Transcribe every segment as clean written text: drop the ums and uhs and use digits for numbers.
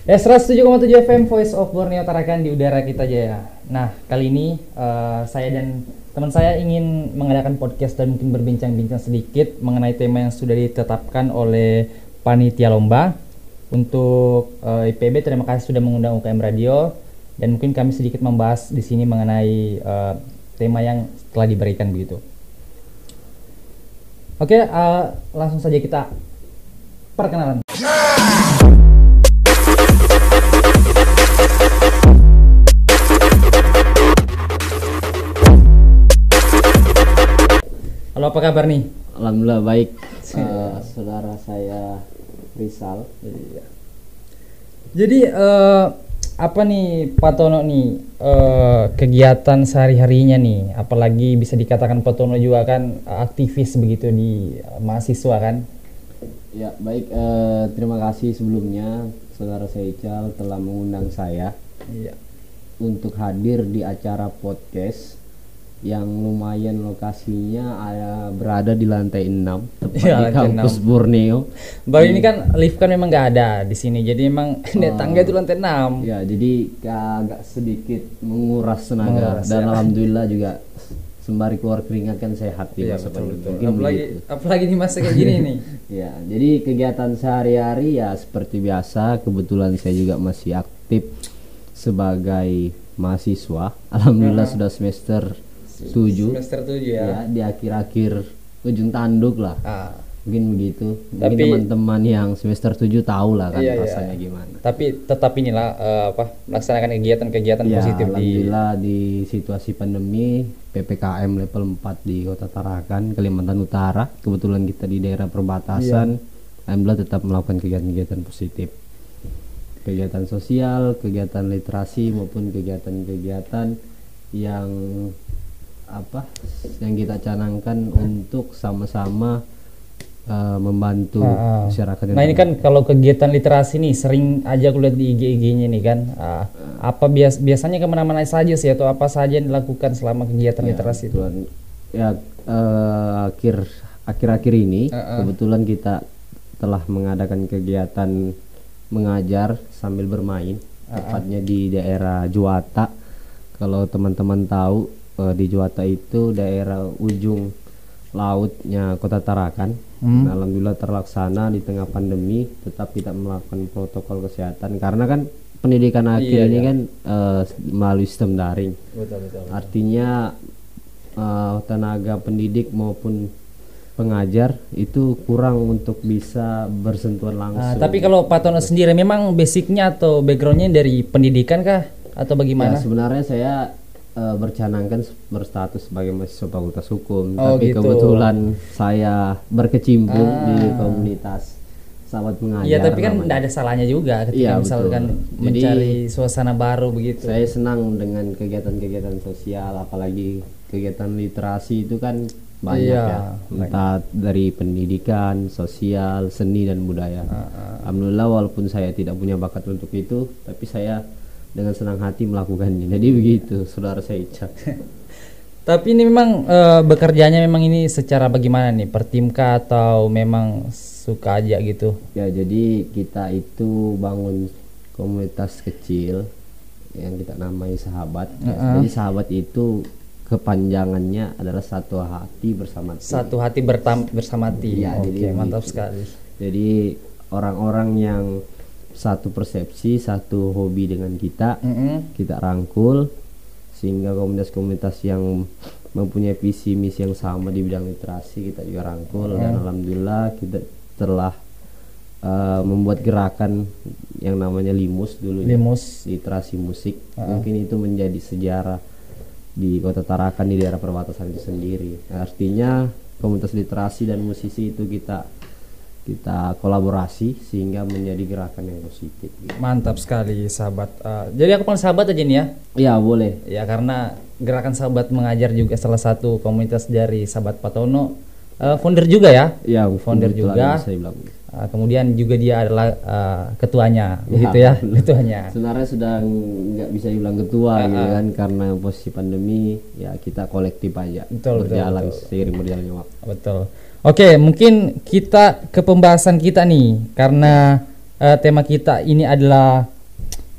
Ya 107,7 FM Voice of Borneo Tarakan di udara kita Jaya. Nah, kali ini saya dan teman saya ingin mengadakan podcast dan mungkin berbincang-bincang sedikit mengenai tema yang sudah ditetapkan oleh panitia lomba. Untuk IPB, terima kasih sudah mengundang UKM Radio, dan mungkin kami sedikit membahas di sini mengenai tema yang telah diberikan begitu. Oke, langsung saja kita perkenalan. Halo, apa kabar nih? Alhamdulillah baik. Saudara saya Rizal. Iya. Jadi apa nih Pak Tono nih kegiatan sehari-harinya nih, apalagi bisa dikatakan Pak Tono juga kan aktivis begitu di mahasiswa kan? Ya baik, terima kasih sebelumnya saudara saya Ical telah mengundang saya untuk hadir di acara podcast yang lumayan lokasinya berada di lantai 6 tepat di kampus Borneo. Baru ini kan lift kan memang nggak ada di sini, jadi emang tangga itu lantai 6. Ya, jadi agak sedikit menguras tenaga dan alhamdulillah juga sembari keluar keringat kan sehat di masa pandemi. Apalagi di masa kayak gini nih. Ya, jadi kegiatan sehari-hari ya seperti biasa. Kebetulan saya juga masih aktif sebagai mahasiswa. Alhamdulillah sudah semester 7 ya, di akhir-akhir ujung tanduk lah. Mungkin begitu. Mungkin teman-teman yang semester 7 tahu lah kan rasanya gimana. Tapi tetap inilah melaksanakan kegiatan-kegiatan positif. Alhamdulillah di situasi pandemi PPKM level 4 di Kota Tarakan, Kalimantan Utara. Kebetulan kita di daerah perbatasan. Alhamdulillah tetap melakukan kegiatan-kegiatan positif. Kegiatan sosial, kegiatan literasi maupun kegiatan-kegiatan yang kita canangkan untuk sama-sama membantu masyarakat. Nah ini kan kalau kegiatan literasi nih sering aja aku lihat di IG-nya nih kan, apa biasanya kemana-mana saja sih atau apa saja yang dilakukan selama kegiatan literasi itu? Ya akhir-akhir ini kebetulan kita telah mengadakan kegiatan mengajar sambil bermain, tepatnya di daerah Juwata. Kalau teman-teman tahu, di Juwata itu daerah ujung lautnya Kota Tarakan. Nah, alhamdulillah terlaksana di tengah pandemi, tetap kita melakukan protokol kesehatan karena kan pendidikan akhir ini kan melalui sistem daring. Betul. Artinya tenaga pendidik maupun pengajar itu kurang untuk bisa bersentuhan langsung. Tapi kalau Pak Tono sendiri memang basicnya atau backgroundnya dari pendidikan kah atau bagaimana? Ya, sebenarnya saya bercanangkan berstatus sebagai mahasiswa Fakultas Hukum, tapi gitu. Kebetulan saya berkecimpung di komunitas sahabat mengajar. Iya, tapi kan tidak ada salahnya juga ketika misalkan mencari suasana baru begitu. Saya senang dengan kegiatan-kegiatan sosial, apalagi kegiatan literasi itu kan banyak entah dari pendidikan, sosial, seni dan budaya. Alhamdulillah walaupun saya tidak punya bakat untuk itu, tapi saya dengan senang hati melakukannya. Jadi begitu saudara saya Ica. Tapi ini memang bekerjanya memang ini secara bagaimana nih, per tim kah atau memang suka aja gitu? Ya, jadi kita itu bangun komunitas kecil yang kita namai Sahabat. Jadi Sahabat itu kepanjangannya adalah satu hati bersama tim. Satu hati bersama tim. Ya, jadi mantap sekali. Jadi orang-orang yang satu persepsi, satu hobi dengan kita, kita rangkul sehingga komunitas-komunitas yang mempunyai visi misi yang sama di bidang literasi kita juga rangkul. Dan alhamdulillah kita telah membuat gerakan yang namanya Limus dulu, literasi musik. Mungkin itu menjadi sejarah di Kota Tarakan, di daerah perbatasan itu sendiri. Artinya komunitas literasi dan musisi itu kita kolaborasi sehingga menjadi gerakan yang positif. Mantap sekali sahabat. Jadi aku panggil sahabat aja nih ya? Iya boleh. Ya karena gerakan sahabat mengajar juga salah satu komunitas dari sahabat Pak Tono. Founder juga ya? Iya, founder juga. Kemudian juga dia adalah ketuanya, begitu ya? Ketuanya. Sebenarnya sudah nggak bisa dibilang ketua gitu kan, karena posisi pandemi ya kita kolektif aja. Berjalan seiring berjalannya waktu. Betul. Oke, mungkin kita ke pembahasan kita nih, karena tema kita ini adalah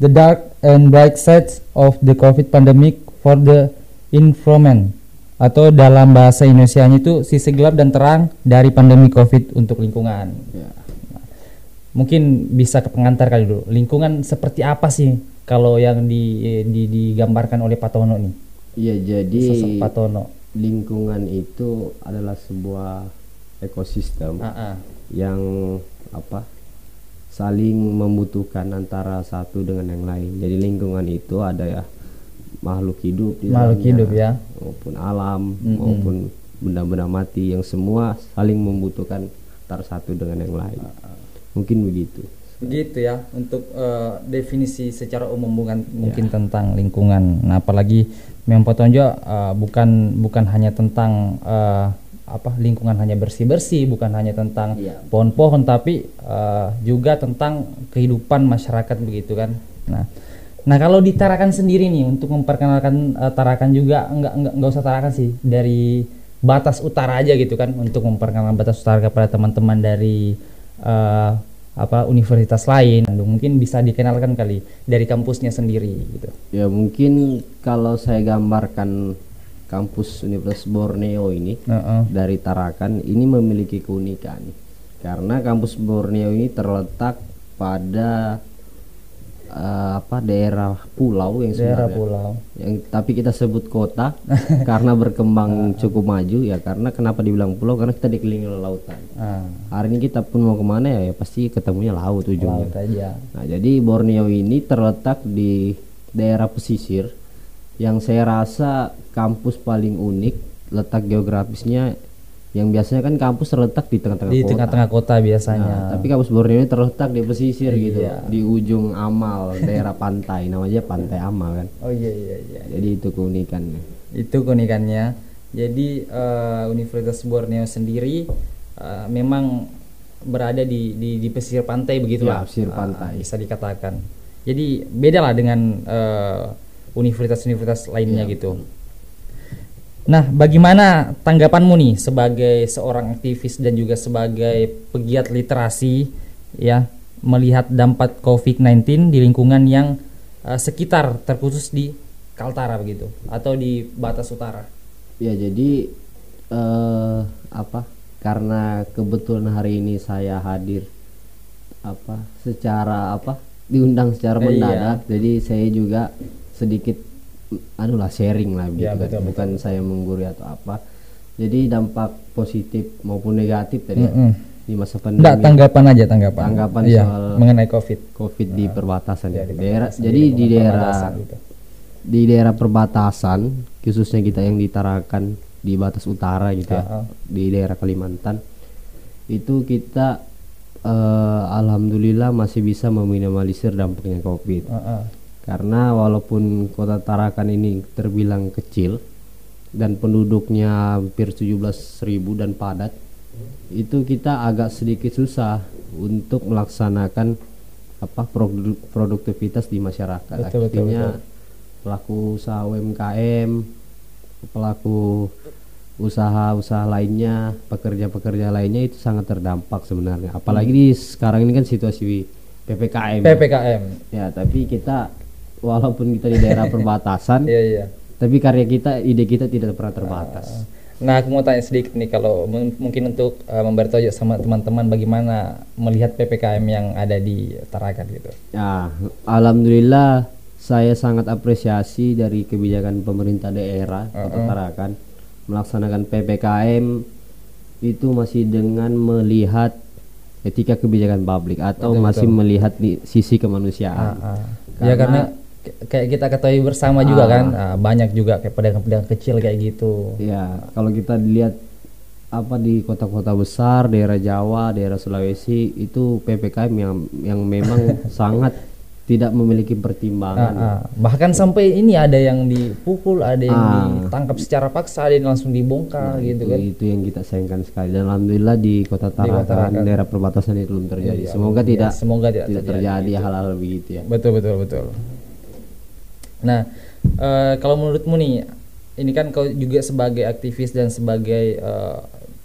The Dark and Bright Sides of the COVID Pandemic for the Environment, atau dalam bahasa Indonesianya itu sisi gelap dan terang dari pandemi COVID untuk lingkungan. Nah, mungkin bisa ke pengantar kali dulu. Lingkungan seperti apa sih kalau yang digambarkan oleh Pak Tono nih? Iya, jadi sosok Pak Tono. Lingkungan itu adalah sebuah ekosistem yang saling membutuhkan antara satu dengan yang lain. Jadi lingkungan itu ada ya makhluk hidup di dalamnya, maupun alam, maupun benda-benda mati yang semua saling membutuhkan antara satu dengan yang lain. Mungkin begitu ya untuk definisi secara umum mungkin tentang lingkungan. Nah, apalagi memang Potonjo bukan hanya tentang lingkungan hanya bersih-bersih, bukan hanya tentang pohon-pohon, tapi juga tentang kehidupan masyarakat begitu kan. Nah kalau di Tarakan sendiri nih, untuk memperkenalkan Tarakan juga, nggak usah Tarakan sih, dari batas utara aja gitu kan, untuk memperkenalkan batas utara kepada teman-teman dari universitas lain. Mungkin bisa dikenalkan kali dari kampusnya sendiri gitu. Ya, mungkin kalau saya gambarkan kampus Universitas Borneo ini dari Tarakan ini memiliki keunikan, karena kampus Borneo ini terletak pada daerah pulau yang sebenarnya tapi kita sebut kota karena berkembang cukup maju ya. Karena kenapa dibilang pulau, karena kita dikelilingi oleh lautan. Hari ini kita pun mau kemana ya pasti ketemunya laut ujungnya. Nah, jadi Borneo ini terletak di daerah pesisir yang saya rasa kampus paling unik letak geografisnya, yang biasanya kan kampus terletak di tengah-tengah kota biasanya. Tapi kampus Borneo ini terletak di pesisir gitu, di ujung Amal, daerah pantai, namanya Pantai Amal kan. Jadi itu keunikannya. Jadi Universitas Borneo sendiri memang berada di pesisir pantai begitulah. Pesisir pantai. Bisa dikatakan. Jadi beda lah dengan universitas-universitas lainnya gitu. Nah, bagaimana tanggapanmu nih sebagai seorang aktivis dan juga sebagai pegiat literasi ya, melihat dampak COVID-19 di lingkungan yang sekitar, terkhusus di Kaltara begitu, atau di batas utara? Ya, jadi karena kebetulan hari ini saya hadir diundang secara mendadak, jadi saya juga sedikit sharing lah gitu kan. Bukan saya menggurui atau apa. Jadi dampak positif maupun negatif tadi di masa pandemi. Tanggapan soal mengenai COVID di perbatasan di daerah perbatasan, khususnya kita yang ditarakan di batas utara gitu ya, di daerah Kalimantan, itu kita alhamdulillah masih bisa meminimalisir dampaknya COVID. Karena walaupun kota Tarakan ini terbilang kecil dan penduduknya hampir 17.000 dan padat, itu kita agak sedikit susah untuk melaksanakan produktivitas di masyarakat. Artinya pelaku usaha UMKM, pelaku usaha-usaha lainnya, pekerja-pekerja lainnya itu sangat terdampak sebenarnya. Apalagi sekarang ini kan situasi PPKM. Ya, tapi kita walaupun kita di daerah perbatasan, tapi ide kita tidak pernah terbatas. Nah, aku mau tanya sedikit nih, kalau mungkin untuk memberitahu sama teman-teman bagaimana melihat PPKM yang ada di Tarakan gitu. Ya, alhamdulillah saya sangat apresiasi dari kebijakan pemerintah daerah Kota Tarakan melaksanakan PPKM itu masih dengan melihat etika kebijakan publik atau melihat di sisi kemanusiaan. Karena kayak kita ketahui bersama juga kan, banyak juga kayak pedagang-pedagang kecil kayak gitu. Ya, kalau kita lihat di kota-kota besar, daerah Jawa, daerah Sulawesi, itu PPKM yang memang sangat tidak memiliki pertimbangan. Bahkan sampai ini ada yang dipukul, ada yang ditangkap secara paksa, ada yang langsung dibongkar gitu kan. Itu yang kita sayangkan sekali. Dan alhamdulillah di kota Tarakan, daerah perbatasan itu belum terjadi. Semoga tidak terjadi hal-hal begitu ya. Betul. Nah, kalau menurutmu nih, ini kan kau juga sebagai aktivis dan sebagai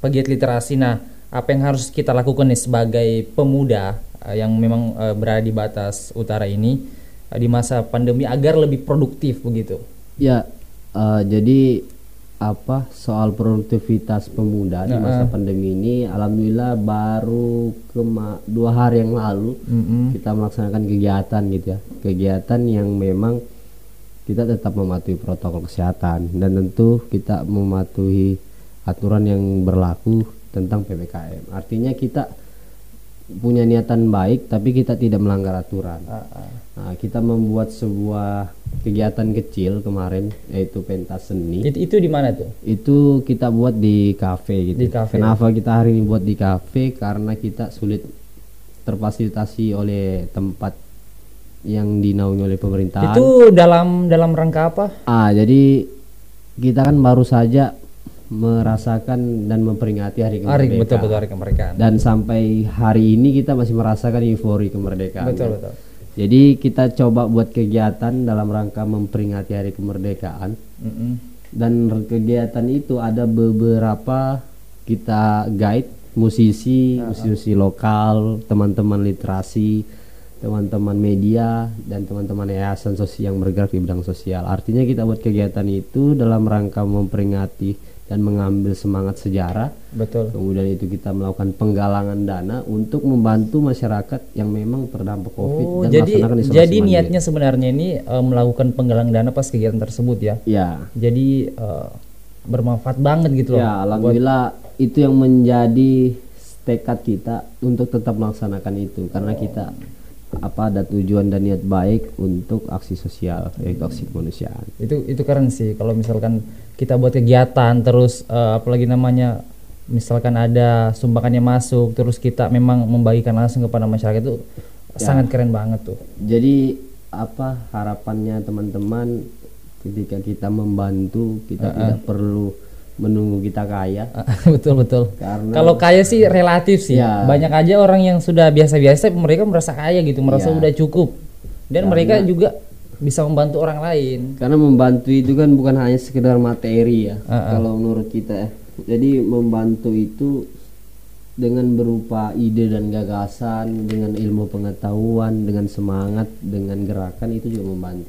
pegiat literasi. Nah, apa yang harus kita lakukan nih sebagai pemuda yang memang berada di batas utara ini di masa pandemi agar lebih produktif begitu? Ya, jadi soal produktivitas pemuda di masa pandemi ini, alhamdulillah baru 2 hari yang lalu kita melaksanakan kegiatan gitu ya, kegiatan yang memang kita tetap mematuhi protokol kesehatan dan tentu kita mematuhi aturan yang berlaku tentang PPKM. Artinya kita punya niatan baik tapi kita tidak melanggar aturan. Nah, kita membuat sebuah kegiatan kecil kemarin yaitu pentas seni. Itu di mana tuh? Itu kita buat di kafe gitu. Di kafe. Kenapa kita hari ini buat di kafe? Karena kita sulit terfasilitasi oleh tempat yang dinaungi oleh pemerintahan. Itu dalam rangka apa? Jadi kita kan baru saja merasakan dan memperingati hari kemerdekaan. Betul hari kemerdekaan. Dan sampai hari ini kita masih merasakan eufori kemerdekaan. Betul. Jadi kita coba buat kegiatan dalam rangka memperingati hari kemerdekaan. Dan kegiatan itu ada beberapa kita guide musisi lokal, teman-teman literasi, teman-teman media, dan teman-teman yayasan sosial yang bergerak di bidang sosial. Artinya kita buat kegiatan itu dalam rangka memperingati dan mengambil semangat sejarah. Betul. Kemudian itu kita melakukan penggalangan dana untuk membantu masyarakat yang memang terdampak COVID dan melaksanakan isolasi jadi mandiri. niatnya sebenarnya ini melakukan penggalangan dana pas kegiatan tersebut ya. Ya. Jadi bermanfaat banget gitu loh. Ya, alhamdulillah itu yang menjadi tekad kita untuk tetap melaksanakan itu karena kita ada tujuan dan niat baik untuk aksi sosial yaitu aksi kemanusiaan. Itu keren sih kalau misalkan kita buat kegiatan terus apalagi namanya misalkan ada sumbangannya masuk terus kita memang membagikan langsung kepada masyarakat itu sangat keren banget tuh. Jadi harapannya teman-teman ketika kita membantu kita tidak perlu menunggu kita kaya. Betul. Karena kalau kaya sih relatif sih. Banyak aja orang yang sudah biasa-biasa mereka merasa kaya gitu, merasa udah cukup. Dan mereka juga bisa membantu orang lain. Karena membantu itu kan bukan hanya sekedar materi ya. Kalau menurut kita ya. Jadi membantu itu dengan berupa ide dan gagasan, dengan ilmu pengetahuan, dengan semangat, dengan gerakan itu juga membantu.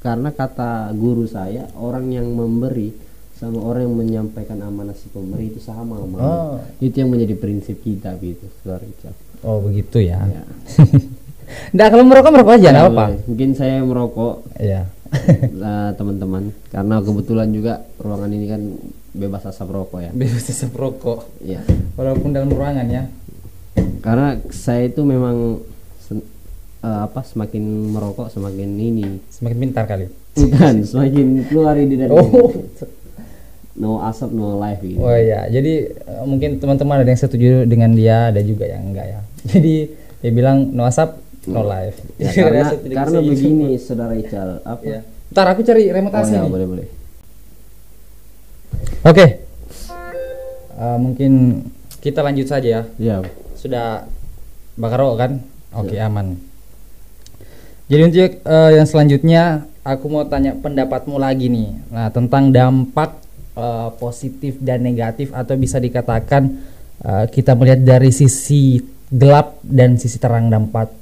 Karena kata guru saya, orang yang memberi sama orang yang menyampaikan amanah si pemberi itu sama amanah. Itu yang menjadi prinsip kita gitu, Saudara Richard. Oh begitu ya. Nggak, kalau merokok aja nggak apa. Mungkin saya merokok. Iya. Teman-teman, karena kebetulan juga ruangan ini kan bebas asap rokok ya. Bebas asap rokok. Iya. Walaupun dalam ruangan ya. Karena saya itu memang semakin merokok semakin semakin pintar kali. Bukan, semakin keluar ide dari no asap no life gitu. Oh iya, jadi mungkin teman-teman ada yang setuju dengan dia, ada juga yang enggak ya. Jadi dia bilang no asap no life. Ya, karena begini Saudara Ical, Ya. Ntar aku cari remote AC nih. Boleh. Oke. Mungkin kita lanjut saja ya. Ya. Sudah bakar rokok kan? Oke, aman. Jadi untuk yang selanjutnya aku mau tanya pendapatmu lagi nih. Nah, tentang dampak positif dan negatif atau bisa dikatakan kita melihat dari sisi gelap dan sisi terang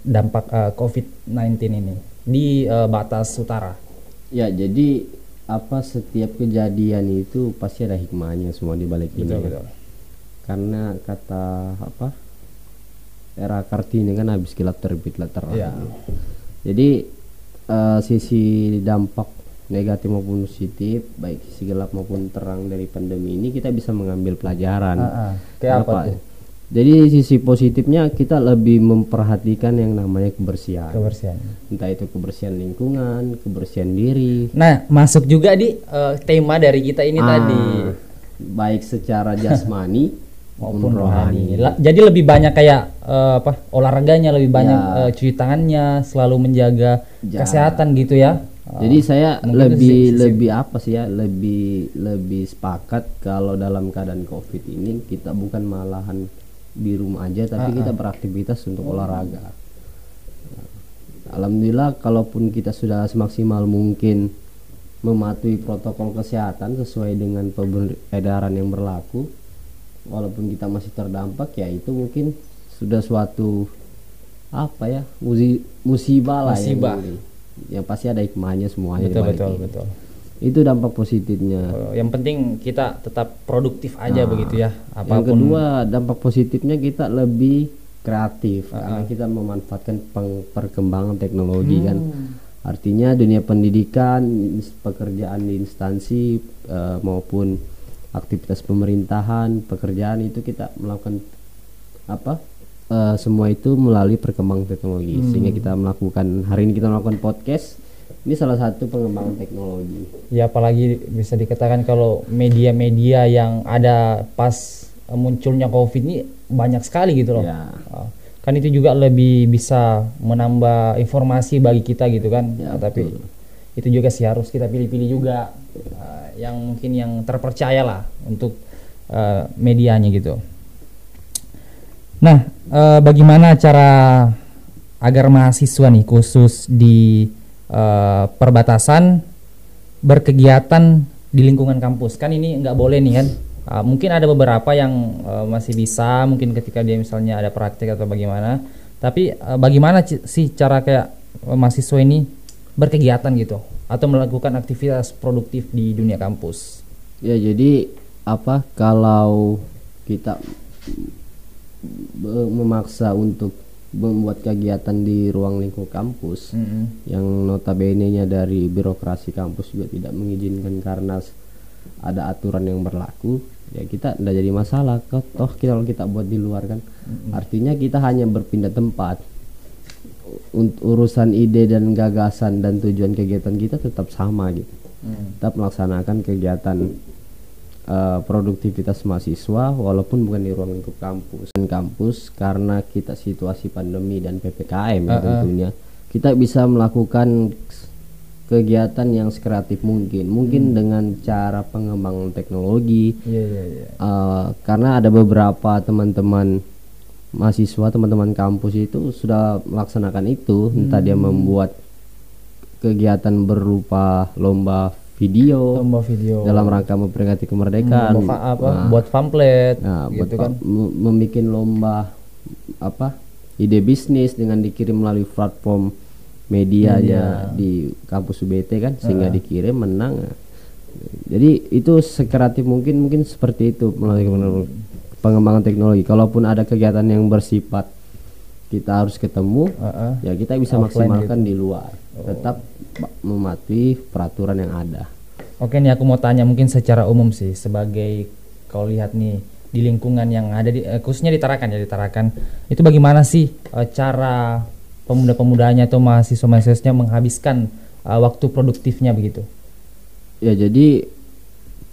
dampak COVID-19 ini di batas utara. Ya, jadi setiap kejadian itu pasti ada hikmahnya semua di balik ini. Betul. Karena kata era Kartini kan habis gelap terbitlah terang. Ya. Jadi sisi dampak negatif maupun positif, baik sisi gelap maupun terang dari pandemi ini kita bisa mengambil pelajaran. Kayak apa tuh? Jadi sisi positifnya kita lebih memperhatikan yang namanya kebersihan. Entah itu kebersihan lingkungan, kebersihan diri. Nah, masuk juga di tema dari kita ini tadi. Baik secara jasmani maupun rohani. Jadi lebih banyak kayak olahraganya, lebih banyak cuci tangannya, selalu menjaga kesehatan gitu ya. Jadi saya lebih sepakat kalau dalam keadaan COVID ini kita bukan malahan di rumah aja tapi kita beraktivitas untuk olahraga. Alhamdulillah kalaupun kita sudah semaksimal mungkin mematuhi protokol kesehatan sesuai dengan edaran yang berlaku, walaupun kita masih terdampak ya itu mungkin sudah suatu apa ya, musibah lah yang pasti ada hikmahnya semuanya. Betul. Itu dampak positifnya. Yang penting kita tetap produktif aja begitu ya. Apapun. Yang kedua, dampak positifnya kita lebih kreatif karena kita memanfaatkan perkembangan teknologi kan. Artinya dunia pendidikan, pekerjaan di instansi maupun aktivitas pemerintahan, pekerjaan itu kita melakukan semua itu melalui perkembangan teknologi. Sehingga kita melakukan, hari ini kita melakukan podcast, ini salah satu pengembangan teknologi. Ya apalagi bisa dikatakan kalau media-media yang ada pas munculnya COVID ini banyak sekali gitu loh. Ya. Kan itu juga lebih bisa menambah informasi bagi kita gitu kan. Ya, tapi itu juga sih harus kita pilih-pilih juga yang mungkin yang terpercaya lah untuk medianya gitu. Nah, bagaimana cara agar mahasiswa nih khusus di perbatasan berkegiatan di lingkungan kampus? Kan ini nggak boleh nih kan? Mungkin ada beberapa yang masih bisa, mungkin ketika dia misalnya ada praktek atau bagaimana. Tapi bagaimana sih cara kayak mahasiswa ini berkegiatan gitu atau melakukan aktivitas produktif di dunia kampus? Ya jadi kalau kita memaksa untuk membuat kegiatan di ruang lingkup kampus yang notabene-nya dari birokrasi kampus juga tidak mengizinkan karena ada aturan yang berlaku, ya kita tidak jadi masalah. Toh kalau kita buat di luar kan, artinya kita hanya berpindah tempat. Untuk urusan ide dan gagasan dan tujuan kegiatan kita tetap sama gitu. Tetap melaksanakan kegiatan produktivitas mahasiswa walaupun bukan di ruang lingkup kampus karena kita situasi pandemi dan PPKM ya tentunya kita bisa melakukan kegiatan yang sekreatif mungkin dengan cara pengembangan teknologi. Karena ada beberapa teman-teman mahasiswa, teman-teman kampus itu sudah melaksanakan itu, entah dia membuat kegiatan berupa lomba video dalam rangka memperingati kemerdekaan, buat pamflet, gitu kan, membuat lomba ide bisnis dengan dikirim melalui platform medianya di kampus UBT kan, sehingga dikirim menang. Jadi itu sekreatif mungkin seperti itu melalui pengembangan teknologi. Kalaupun ada kegiatan yang bersifat kita harus ketemu, ya kita bisa maksimalkan gitu di luar, tetap mematuhi peraturan yang ada. Oke nih, aku mau tanya mungkin secara umum sih, sebagai kau lihat nih di lingkungan yang ada di khususnya di Tarakan itu bagaimana sih cara pemuda-pemudanya atau mahasiswa-mahasiswanya menghabiskan waktu produktifnya begitu? Ya jadi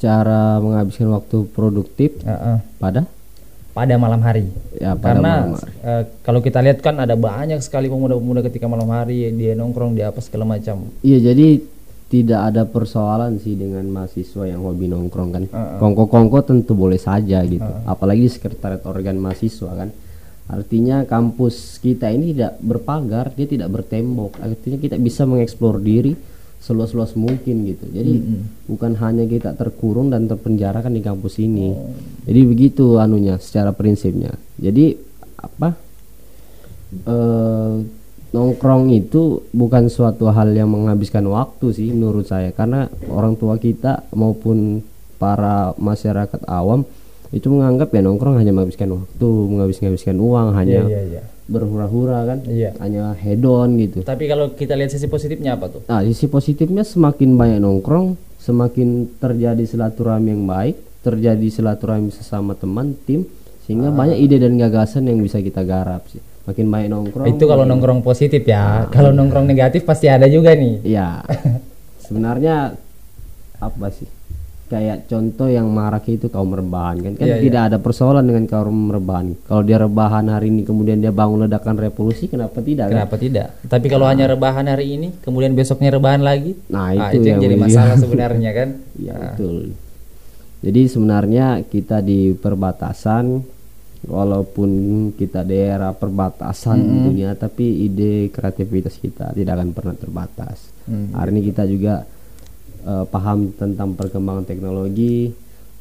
cara menghabiskan waktu produktif pada malam hari. Ya, karena kalau kita lihat kan ada banyak sekali pemuda-pemuda ketika malam hari dia nongkrong di apa segala macam. Iya, jadi tidak ada persoalan sih dengan mahasiswa yang hobi nongkrong kan. Kongko-kongko tentu boleh saja gitu. Apalagi di sekretariat organ mahasiswa kan. Artinya kampus kita ini tidak berpagar, dia tidak bertembok. Artinya kita bisa mengeksplor diri seluas-luas mungkin gitu. Jadi bukan hanya kita terkurung dan terpenjara kan di kampus ini. Jadi begitu anunya secara prinsipnya. Jadi nongkrong itu bukan suatu hal yang menghabiskan waktu sih menurut saya, karena orang tua kita maupun para masyarakat awam itu menganggap ya nongkrong hanya menghabiskan waktu, menghabiskan uang, hanya berhura-hura kan, hanya hedon gitu. Tapi kalau kita lihat sisi positifnya apa tuh? Nah, sisi positifnya semakin banyak nongkrong, semakin terjadi silaturahmi yang baik, terjadi silaturahmi sesama teman, tim, sehingga banyak ide dan gagasan yang bisa kita garap sih. Makin banyak nongkrong. Itu kalau nongkrong positif ya. Kalau nongkrong negatif pasti ada juga nih. Iya. Sebenarnya apa sih? Kayak contoh yang marak itu kaum rebahan kan, tidak ada persoalan dengan kaum rebahan. Kalau dia rebahan hari ini kemudian dia bangun ledakan revolusi, kenapa tidak? Kenapa tidak? Tapi kalau hanya rebahan hari ini kemudian besoknya rebahan lagi, itu yang jadi masalah sebenarnya kan. Iya, betul. Jadi sebenarnya kita di perbatasan, walaupun kita daerah perbatasan tentunya, tapi ide kreativitas kita tidak akan pernah terbatas. Hari ini kita juga paham tentang perkembangan teknologi,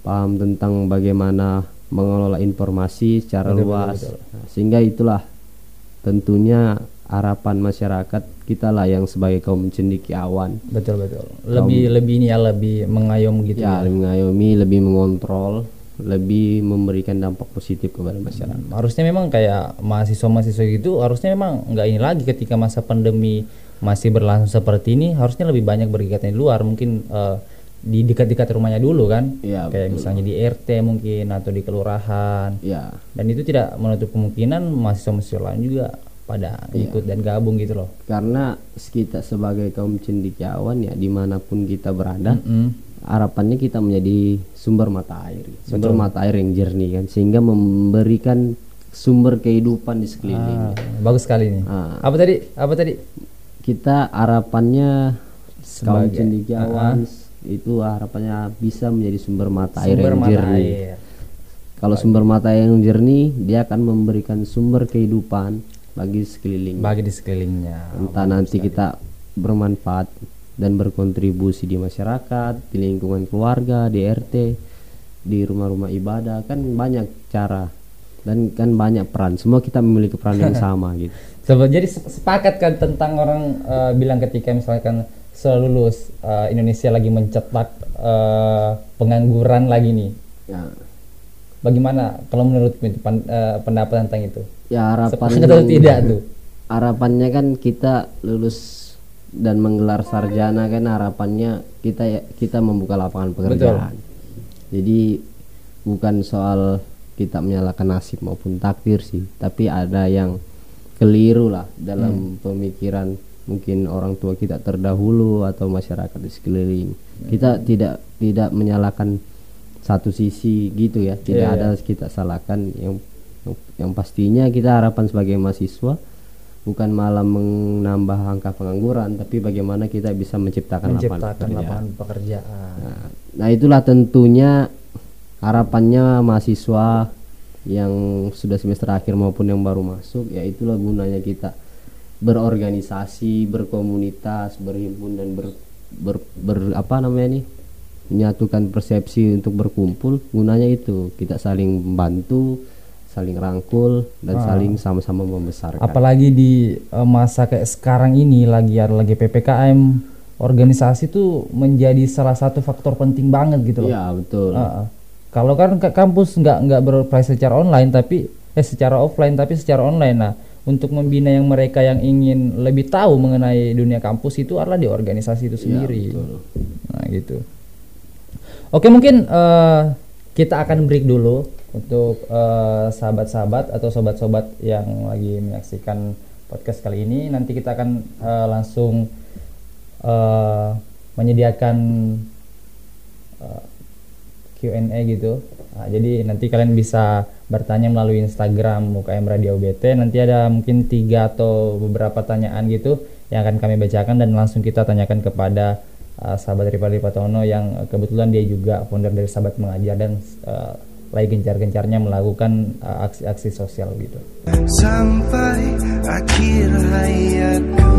paham tentang bagaimana mengelola informasi secara Betul, luas. betul. Nah, sehingga itulah tentunya harapan masyarakat kita lah yang sebagai kaum cendekiawan. Betul. Lebih ini ya, lebih mengayom gitu Ya, ya. lebih mengayomi, lebih mengontrol, lebih memberikan dampak positif kepada masyarakat. Harusnya memang kayak mahasiswa gitu, harusnya memang nggak ini lagi ketika masa pandemi masih berlangsung seperti ini, harusnya lebih banyak berkegiatan di luar, mungkin di dekat-dekat rumahnya dulu kan. Ya, kayak betul. misalnya di RT mungkin atau di kelurahan. Ya, Dan itu tidak menutup kemungkinan mahasiswa lain juga pada ikut dan gabung gitu loh. karena kita sebagai kaum cendekiawan ya dimanapun kita berada, harapannya kita menjadi sumber mata air yang jernih kan, sehingga memberikan sumber kehidupan di sekeliling. Bagus sekali nih. Apa tadi? Kita harapannya kaum Sebagai- cendekiawan itu harapannya bisa menjadi sumber mata air Sumber yang mata jernih. air. Kalau sumber mata air yang jernih, dia akan memberikan sumber kehidupan bagi sekeliling. Bagi di sekelilingnya. Entah nanti kita bermanfaat dan berkontribusi di masyarakat, di lingkungan keluarga, di RT, di rumah-rumah ibadah, kan banyak cara dan kan banyak peran. Semua kita memiliki peran yang sama gitu. Jadi sepakat kan tentang orang bilang ketika misalkan setelah lulus Indonesia lagi mencetak pengangguran lagi nih. Ya, Bagaimana kalau menurut pendapat tentang itu? ya Sepakat atau tidak tuh? harapannya kan kita lulus dan menggelar sarjana, kan harapannya kita membuka lapangan pekerjaan. Jadi bukan soal kita menyalahkan nasib maupun takdir sih, tapi ada yang keliru lah dalam pemikiran mungkin orang tua kita terdahulu atau masyarakat di sekeliling. Kita tidak menyalahkan satu sisi gitu ya, tidak ada kita salahkan. Yang pastinya kita harapan sebagai mahasiswa bukan malah menambah angka pengangguran, tapi bagaimana kita bisa menciptakan lapangan pekerjaan. Nah, itulah tentunya harapannya mahasiswa yang sudah semester akhir maupun yang baru masuk, ya itulah gunanya kita berorganisasi, berkomunitas, berhimpun dan menyatukan persepsi untuk berkumpul. Gunanya itu kita saling membantu, saling rangkul dan saling sama-sama membesarkan. Apalagi di masa kayak sekarang ini lagi PPKM, organisasi tuh menjadi salah satu faktor penting banget gitu loh. Iya, betul. Kalau kan kampus nggak beroperasi secara online tapi secara offline tapi secara online. Nah, untuk membina mereka yang ingin lebih tahu mengenai dunia kampus itu adalah di organisasi itu sendiri. Ya, betul. Nah, gitu. Oke, mungkin kita akan break dulu untuk sahabat-sahabat atau sobat-sobat yang lagi menyaksikan podcast kali ini. Nanti kita akan langsung menyediakan Q&A gitu. Nah, jadi nanti kalian bisa bertanya melalui Instagram UKM Radio BT. Nanti ada mungkin 3 atau beberapa pertanyaan gitu yang akan kami bacakan dan langsung kita tanyakan kepada sahabat Rivaldi Patono yang kebetulan dia juga founder dari Sahabat Mengajar dan lagi gencar-gencarnya melakukan aksi-aksi sosial gitu. Sampai akhir hayatku.